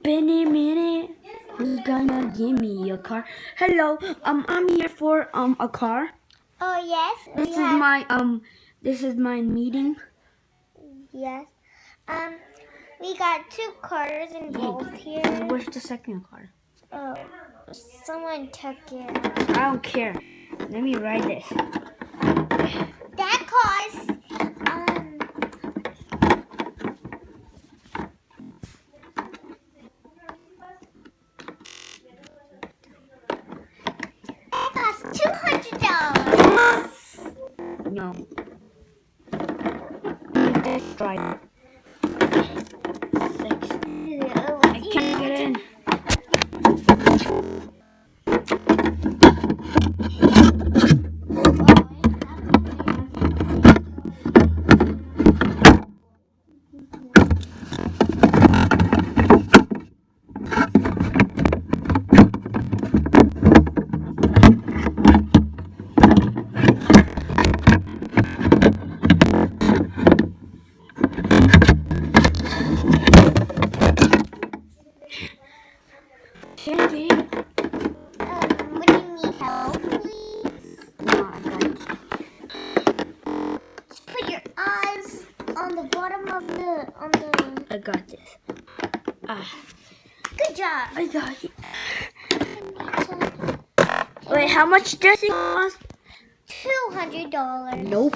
Been a minute. Who's gonna give me a car? Hello, I'm here for a car. Oh yes. This is my meeting. Yes. We got two cars involved here. Where's the second car? Oh, someone took it. I don't care. Let me ride this. That costs $200. No. Let me just drive. 6. I can't get in. Can't get in. What do you need help, please? No, I got it. Just put your eyes on the bottom of the I got this. Good job. I got it. Wait, how much does it cost? $200. Nope.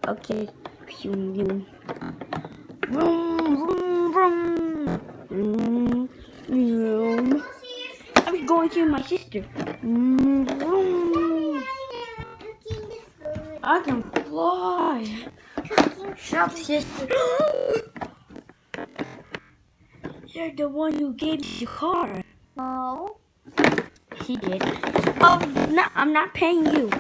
Okay. Vroom, vroom, vroom. Vroom. I'm going to my sister. Vroom. I can fly. Shut up, sister. You're the one who gave me the car. No. He did. Oh, no, I'm not paying you.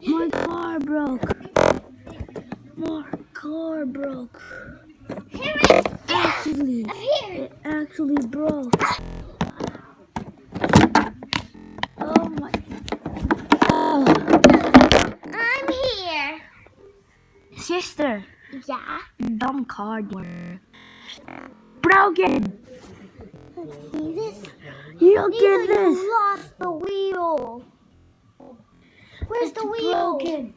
My car broke. My car broke. It actually broke. Oh my. Oh. I'm here. Sister, Yeah. dumb car door. Broken. See this? Look at this. You lost the wheel. Where's the wheel? Broken.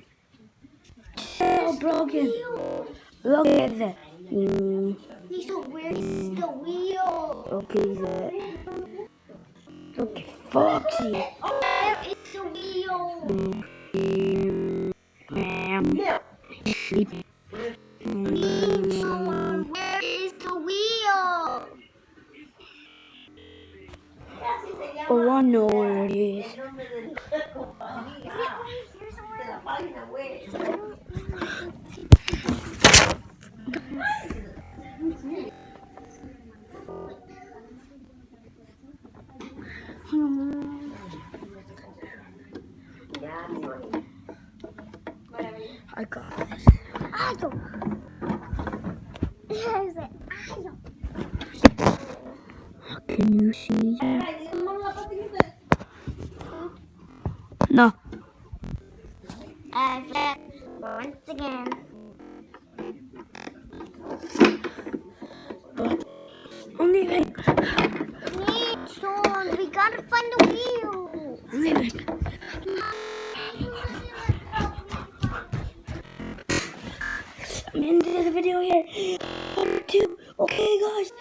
So broken. Look at that. Lisa, where's the wheel? Okay, that. Okay, Foxy. Where is the wheel? Sleeping. Someone, where is the wheel? Oh, I know where it is. Is it right here somewhere? I got this. I don't. There's it. I don't. Can you see that? No. I've left once again. I'm leaving. Wait, Sean, we gotta find the wheel. I'm leaving. I'm ending the video here. 1 2. Okay, guys.